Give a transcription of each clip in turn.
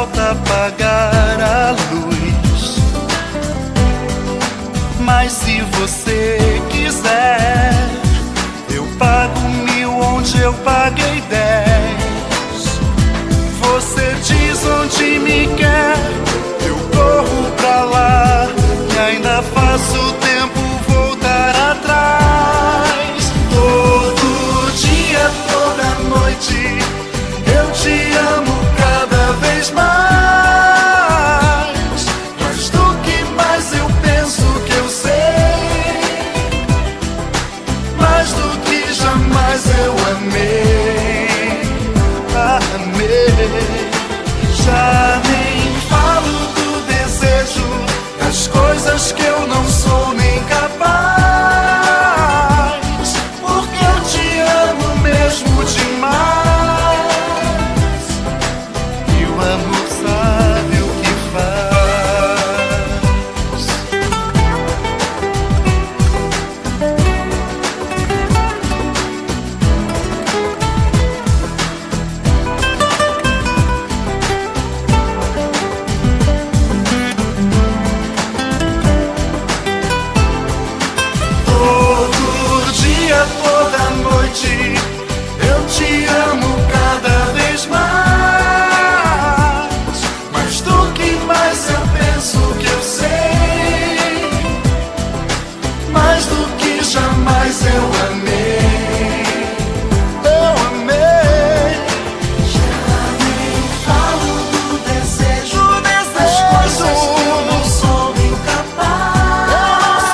falta apagar a luz. Mas se você quiser, eu pago 1000 onde eu paguei 10. Você diz onde me quer, eu corro pra lá, e ainda faço o tempo voltar atrás. Todo dia, toda noite, eu te amo cada vez mais. Mas do que mais eu penso que eu sei, mais do que jamais eu amei, amei. Já nem falo do desejo, das coisas que eu não sou nem capaz, porque eu te amo mesmo demais, e o amor sabe o que faz. Todo dia, toda noite, eu te amo cada vez mais. Mas do que mais eu penso que eu sei, mais do que jamais eu amei, eu amei. Já nem falo do desejo, das coisas que eu não sou nem capaz,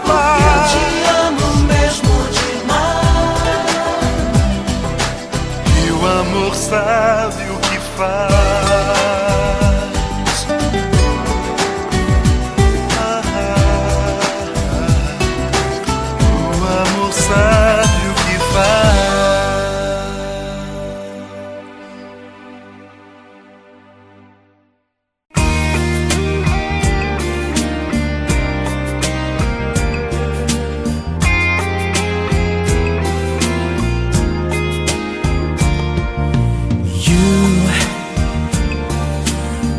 porque eu te amo mesmo demais, e o amor sabe o que faz. O amor sabe o que faz. You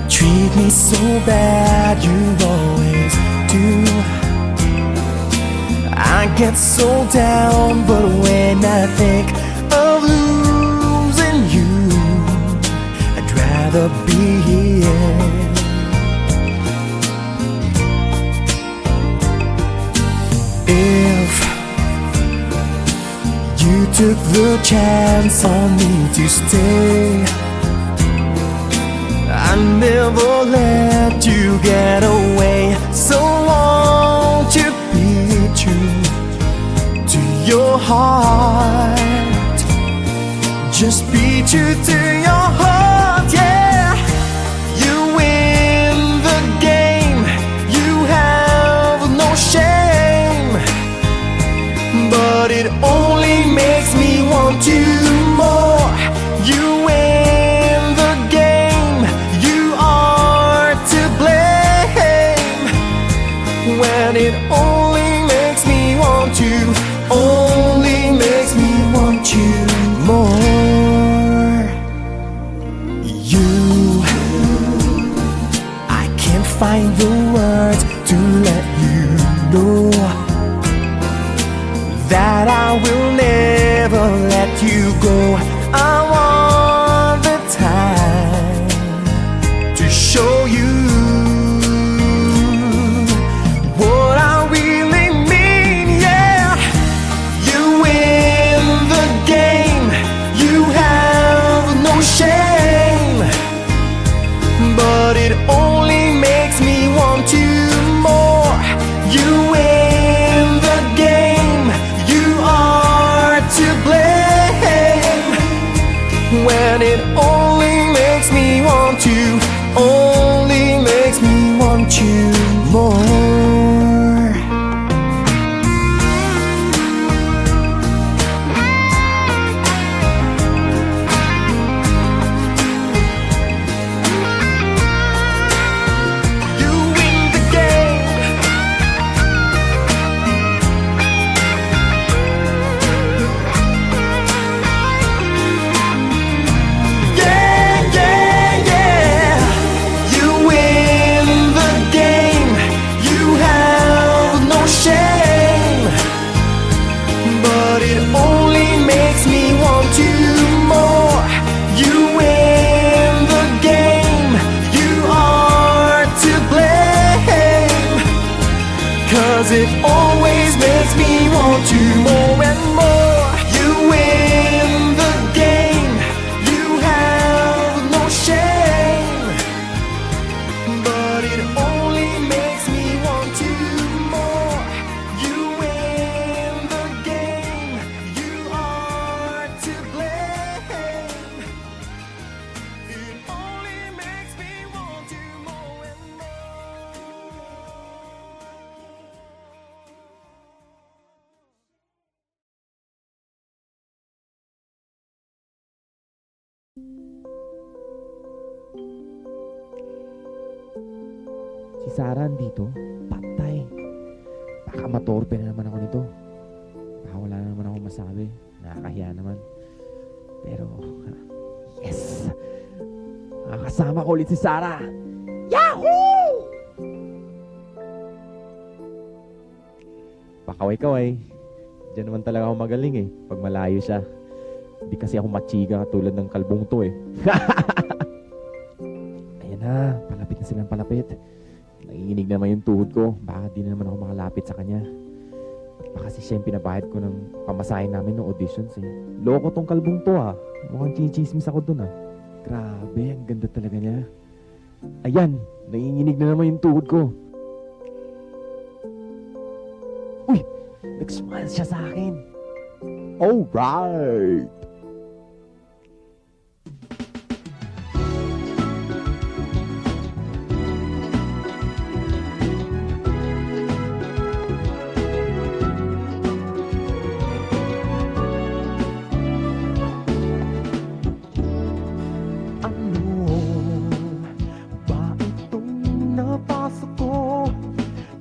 treat me so bad, you always do. I get so down, but when I think of losing you, I'd rather be here. If you took the chance on me to stay, I never let you get away. So won't you be true to your heart? Just be true to your heart, yeah. You win the game, you have no shame, but it only makes me want you more. You win the game, you are to blame, when it only makes me want you, only makes me want you more. You, I can't find the words to let you know that I will never let you go. I want the time to show you what I really mean, yeah. You win the game, you have no shame, but it only makes me want you more. You win the game, you are to blame, when it only makes me want you, only makes me want you more. You win the game, yeah, yeah, yeah. Si Sarah andito? Patay. Baka matorpe na naman ako nito. Baka wala na naman ako masabi. Nakakahiya naman. Pero, yes! Makakasama ko ulit si Sarah! Yahoo! Pakaway-kaway. Diyan naman talaga ako magaling eh. Pag malayo siya. Hindi kasi ako machiga tulad ng kalbong to eh. Ayan na. Palapit na silang palapit. Nanginginig naman yung tuhod ko. Baka di na naman ako makalapit sa kanya. Baka kasi siya yung pinabayad ko ng pamasahin namin ng auditions eh. Loko tong kalbong to ah. Mukhang chinichismis ako dun ah. Grabe, ang ganda talaga niya. Ayan, nanginginig na naman yung tuhod ko. Uy, nag-smile siya sa akin. Alright!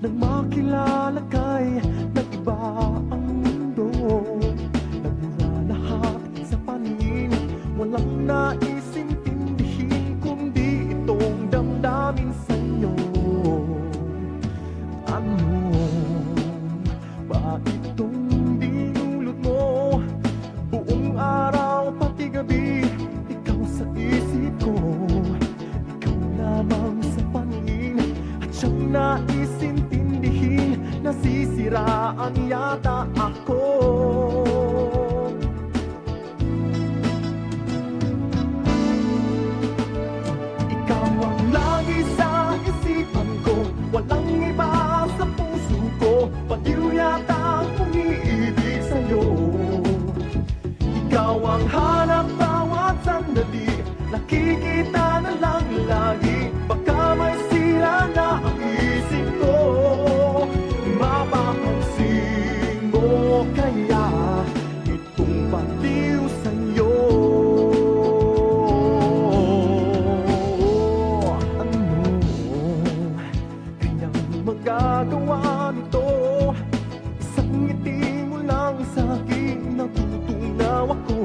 Makilala kay nag-iba ang mundo. Nagmula lahat sa paningin, walang naisintindihin kundi itong damdamin sa'yo. Ano ba itong dinulot mo? Buong araw pati gabi, ikaw sa isip ko. Ikaw lamang sa paningin at siyang naisintindihin. Nasisiraan yata ako. Ikaw ang lagi sa isipan ko, walang iba sa puso ko. Baliw yata ang umiibig sa'yo. Ikaw ang hanap bawat sandali, nakikita na lang lagi. Baka may sira na ang isip ko. Mapapansin mo kaya itong baliw sa'yo? Ano kayang magagawa nito? Isang ngiti mo lang sa'kin, natutunaw ako.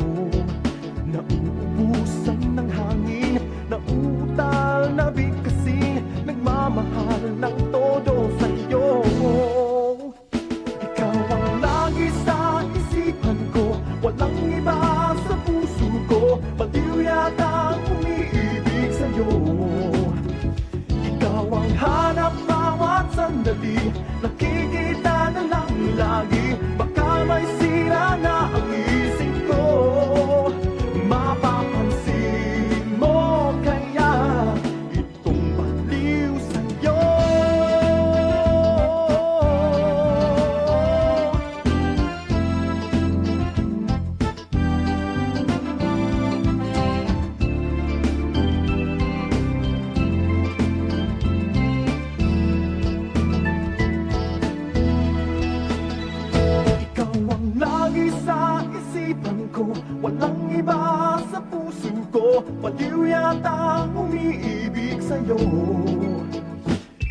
Nauubusan ng hangin, nauutal na bigkasin, nagmamahal ng todo sa'yo. Ikaw ang lagi sa isipan ko, walang iba sa puso ko. Baliw yata ang umiibig sa'yo. Ikaw ang hanap bawat sandali, nakikita na lang lagi. Baka may sira na ang isip ko. Mapapansin mo kaya itong baliw sa'yo? Ikaw ang lagi sa isipan ko, walang iba sa puso ko. Baliw yata ang umiibig sa'yo.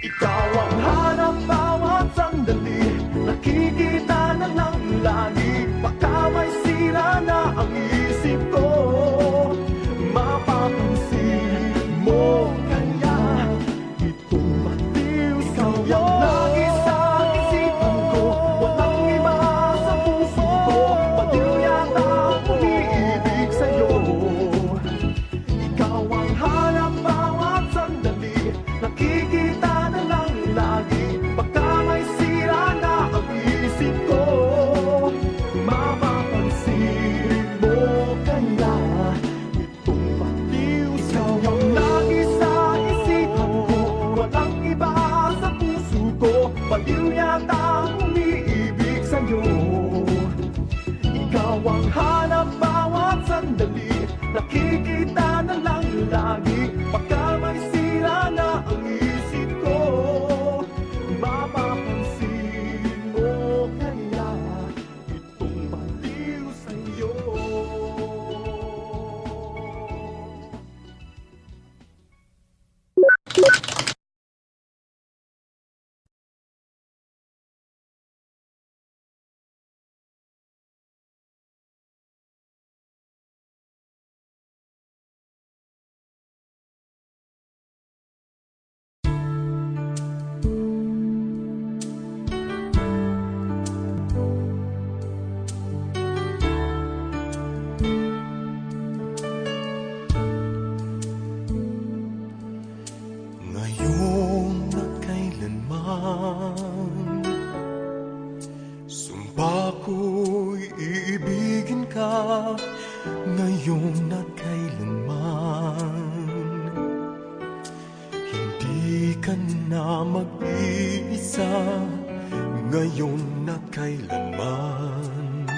Ikaw ang hanap bawat sandali, nakikita na lang lagi. Baka may sira na ang isip ko. Mapapansin mo kaya itong baliw sa'yo? Ikaw ang lagi sa isipan ko, walang iba sa puso ko. Baliw yata ang umiibig sa'yo. Ikaw ang hanap bawat sandali, nakikita na lang lagi. Baka may sira na ang isip ko. Mapapansin mo kaya itong baliw sa'yo? Ikaw ang lagi sa isipan ko, walang iba sa puso ko. Baliw yata ang umiibig sa'yo. Ikaw ang hanap bawat sandali, nakikita na lang lagi. Baka may sira na ang isip ko. Mapapansin mo kaya itong baliw sa'yo? Ngayon at kailanman, sumpa ko'y iibigin ka. Ngayon at kailanman, hindi ka na mag-iisa. Ngayon at kailanman,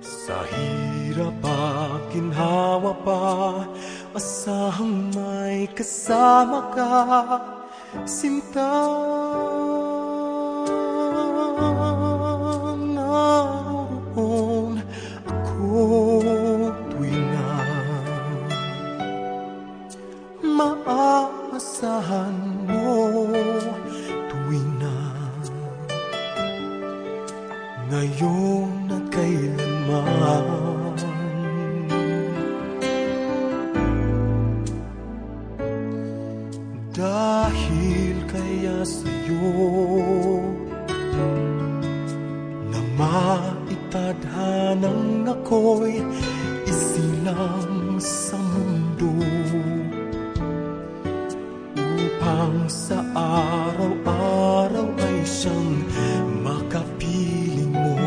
sa hirap at ginhawa pa, asahang may kasama ka, sinta. Naroon ako tuwing na maaasahan mo, tuwing na ngayon at kailanman. Dahil kaya sa'yo na maitadhanang ako'y isilang sa mundo, upang sa araw-araw ay siyang makapiling mo,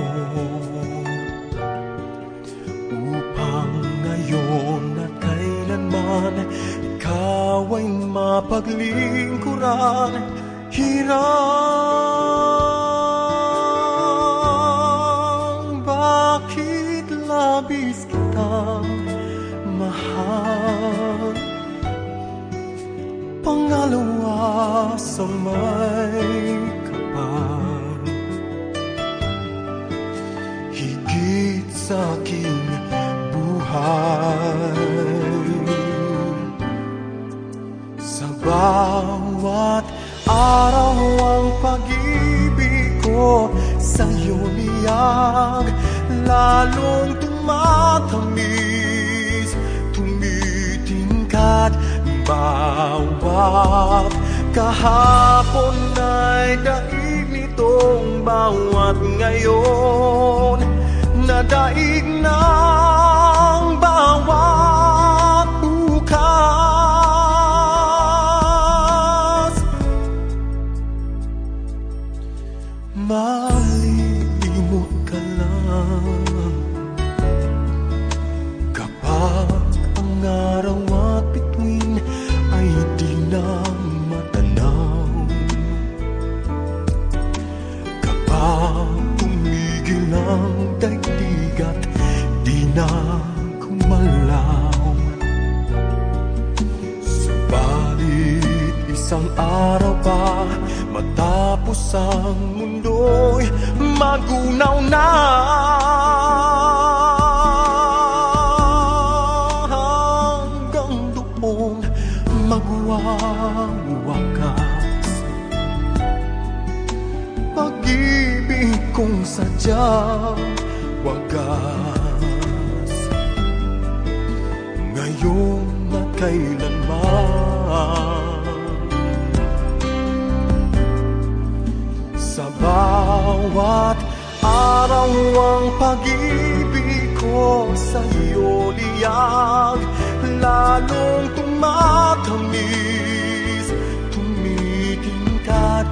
upang ngayon at kailanman ikaw ay mapaglingkuran. Hirang bakit labis kitang mahal, pangalawa sa may kapal, higit sa aking buhay. Sa bawat araw ang pag-ibig ko sa'yo niyang lalong tumatamis, tumitingkat. Bawat kahapon ay daig nitong bawat ngayon, na daig ng bawat bukas. Malilimot ka lang kapag ang araw at bituin ay di na matanaw, kapag tumigil ang daigdig at di na kumalaw. Subalit isang araw pa matapos ang mundo'y magunaw na, hanggang doon magwawakas pag-ibig kong sadyang wagas. Ngayon at kailanman, sa bawat araw ang pag-ibig ko sa'yo liyag, lalong tumatamis, tumitingkat.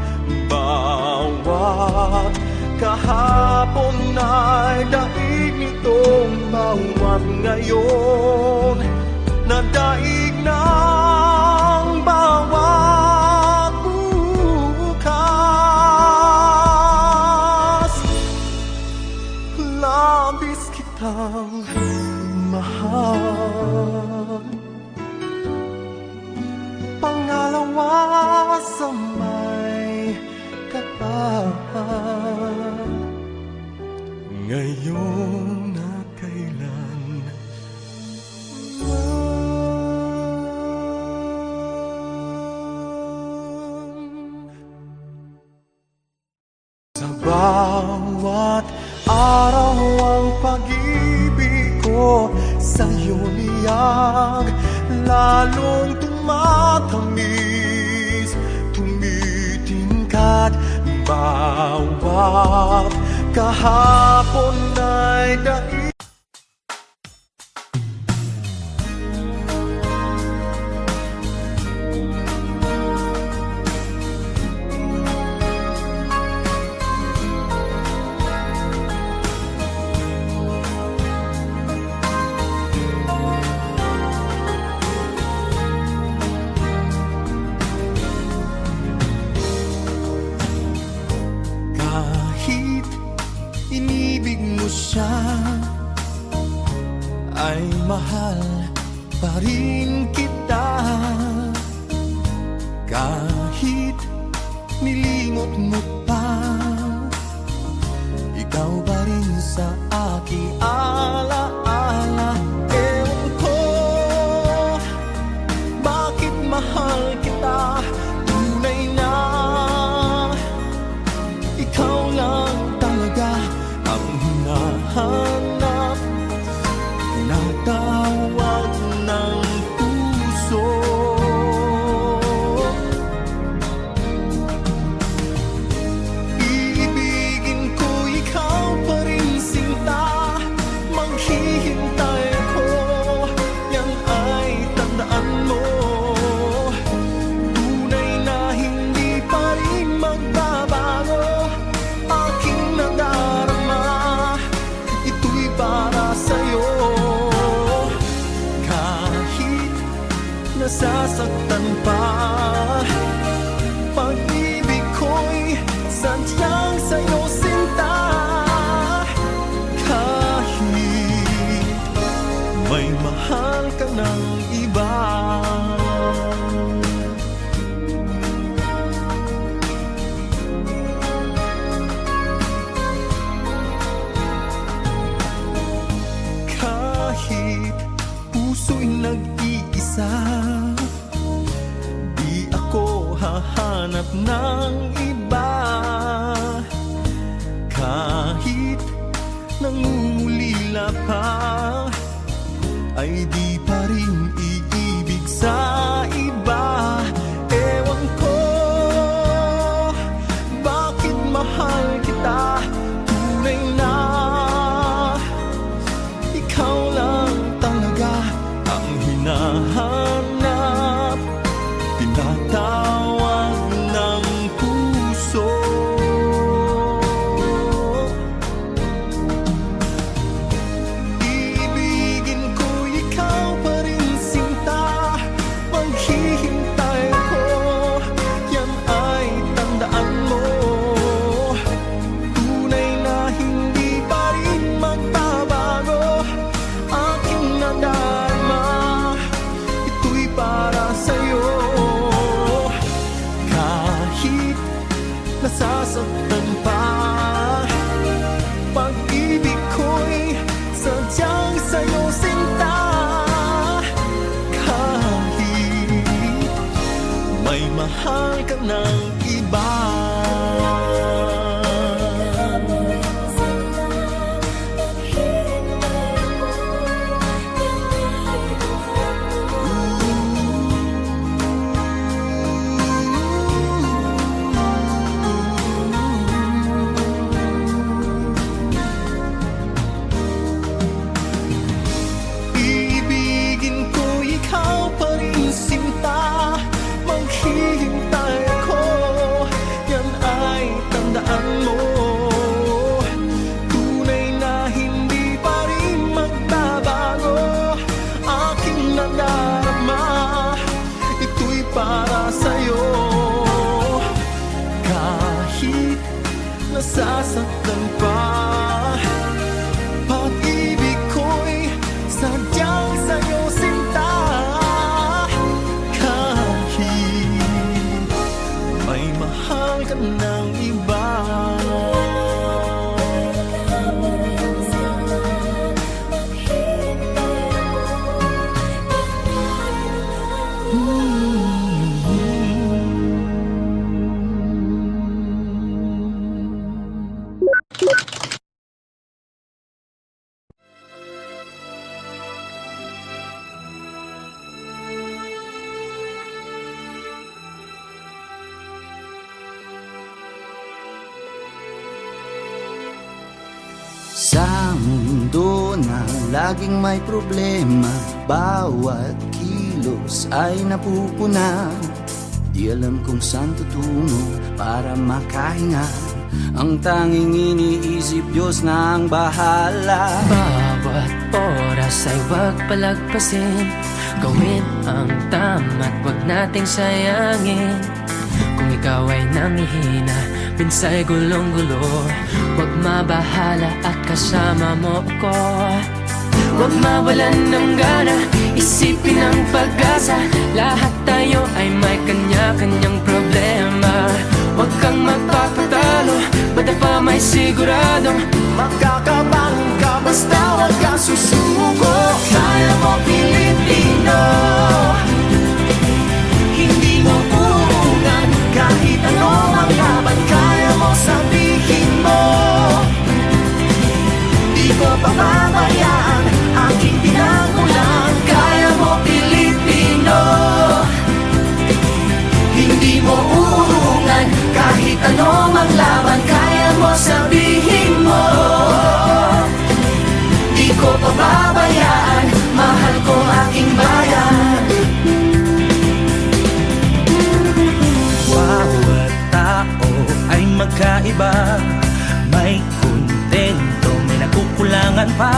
Bawat kahapon ay daig nitong bawat ngayon, na daig ng bawat bukas. Labis kitang mahal, pangalawa sa may kapal, ngayon at kailan. sa'yo niyang lalong tumatamis, tumitingkad bawat kahapon ay daig. Kahit inibig mo siya, ay mahal pa rin kita. Kahit nilimot mo pa, ikaw pa rin sa aking alaala. Ewan ko bakit mahal kita, tunay na ikaw lang talaga ang hinahanap, tinatawag ng puso. Iibigin ko ikaw pa rin sinta, maghihintay ako, yan ay tandaan mo. Tunay na hindi pa rin magbabago aking nadarama, ito'y para sa'yo. Kahit nasasaktan pa, pag-ibig ko'y sadyang sa'yo sinta. Kahit may mahal ka ng iba, kahit puso'y nag-iisa, di ako hahanap ng iba. Kahit nangungulila pa, ay di pa rin iibig sa iba. Ewan ko bakit mahal kita, tunay na ikaw lang talaga ang hinahanap, tinatawag ng puso. Iibigin ko ikaw pa rin sinta, maghihintay ako, yan ay tandaan mo. Tunay na hindi pa rin magbabago aking nadarama, ito'y para sa'yo. Kahit nasasaktan pa, pag-ibig ko'y sadyang sa'yo sinta. Kahit may mahal ka ng iba, iibigin ko ikaw pa rin sinta, maghihintay ako, yan ay tandaan mo. Tunay na hindi pa rin magbabago aking nadarama, ito'y para sa'yo. Kahit nasasaktan pa, pag-ibig ko'y sadyang sa'yo sinta. Kahit may mahal ka ng iba, Sa mundo na laging may problema, bawat kilos ay napupuna. Di alam kung saan tutungo para makahinga. Ang tanging iniisip, Diyos na ang bahala. Bawat oras ay huwag palagpasin. Gawin ang tama't huwag nating sayangin. Kung ikaw ay nangihina, pinsay gulong-gulo, huwag mabahala at kasama mo ko. Huwag mawalan ng gana, isipin ang pag-asa. Lahat tayo ay may kanya-kanyang problema. Huwag kang magpapatalo, basta pa may siguradong Magkakabang ka basta huwag kang susuko. Kaya mo Pilipino, Hindi mo uungan kahit ano ang laban. Kaya mo sabihin mo, di ko pababayaan aking pinagmulan. kaya mo Pilipino. Hindi mo uungan kahit ano mang laban. Kaya mo sabihin mo, di ko pababayaan, mahal ko aking bayan. Bawat tao ay magkaiba. May kontento, may nakukulangan pa.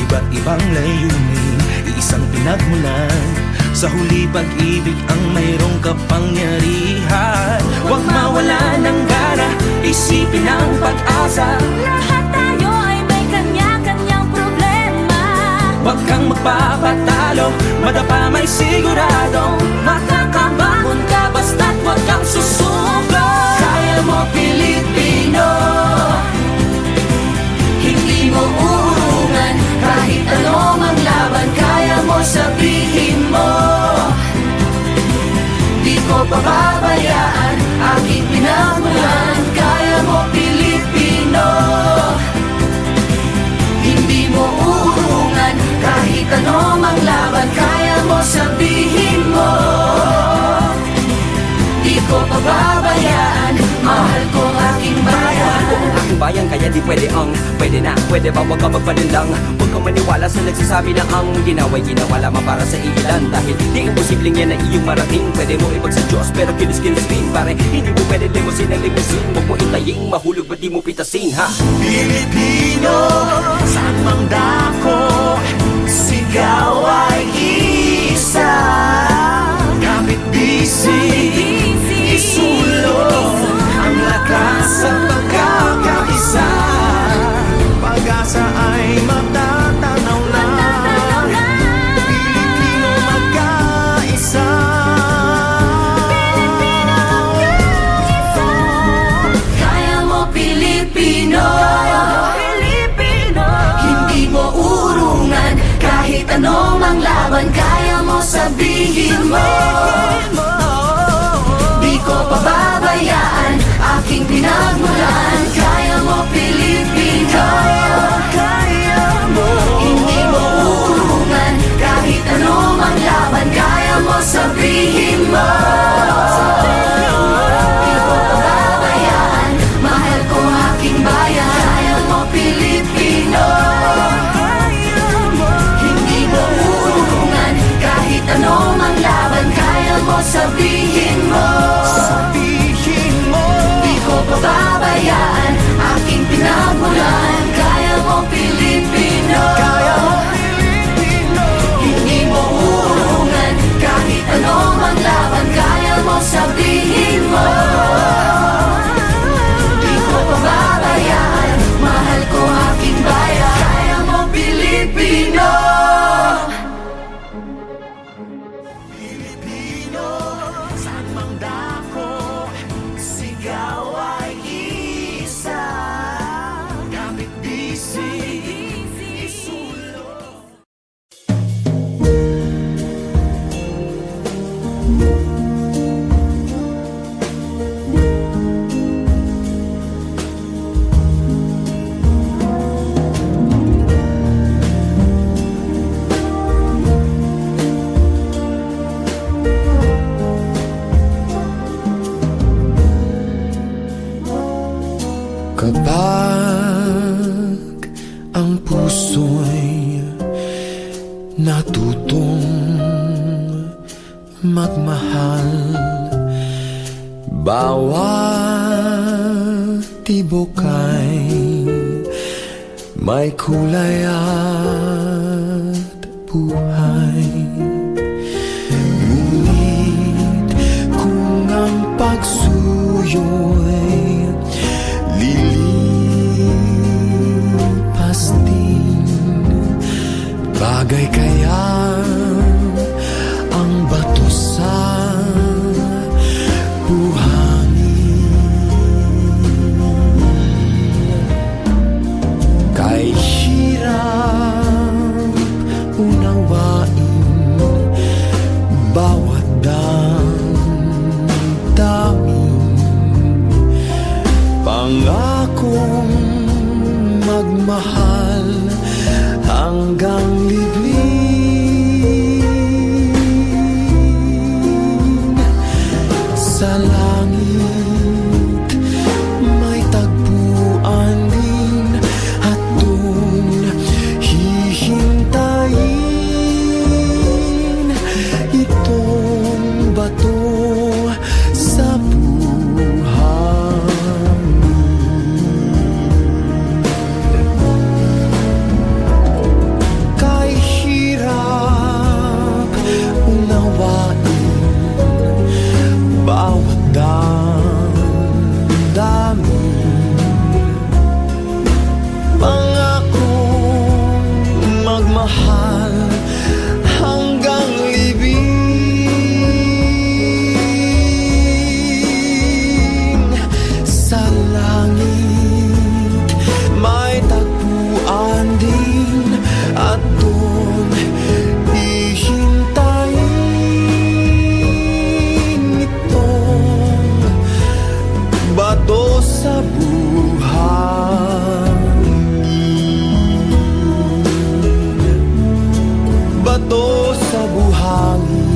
Iba't-ibang layunin, iisang pinagmulan. Sa huli pag-ibig ang mayroong kapangyarihan. Huwag mawala ng gana, isipin ang pag-asa. Lahat tayo ay may kanya-kanyang problema. Huwag kang magpapatalo, madapa may siguradong Makakabangon ka basta't huwag kang susuko. Kaya mo Pilipino, hindi mo uurungan kahit ano mang laban. Kaya mo sabihin mo, di ko pababayaan aking pinagmulan. Kaya mo Pilipino, hindi mo uurungan kahit ano mang laban. Kaya mo sabihin mo, di ko pababayaan, mahal ko aking bayan. Aking bayan kaya di pwede na, pwede ba wag ka magpalinlang. Huwag kang maniwala sa nagsasabi na ang ginawa'y ginawa lamang para sa ilan. Dahil di imposibleng yan na iyong marating. Pwede mo ibag sa Diyos pero kinis-kinis rin. Pare hindi mo pwede limusin ang limusin. Huwag mo itaying mahulog ba't di mo pitasin ha. Pilipino, saan mang dako, sigaw ay isa. Kapit bisig, isulong ang lakas at pagkakaisa. Pag-asa ay matatanaw na. Pilipino magkaisa. Kaya mo Pilipino, Pilipino, hindi mo natutong magmahal. Bawat tibok ay may kulay at buhay. Ngunit kung ang pagsuyo'y lilipas din, bagay kaya ang bato sa kay hirap unawain bawat damdamin. Pangakong magmahal hanggang libing. Sa langit may tagpuan din at doon hihintayin itong bato sa buhangin. Kay hirap unawain bawat damdamin. Pangakong magmahal hanggang libing. Sa langit may tagpuan din at doon hihintayin itong bato sa buhangin. Bato sa buhangin.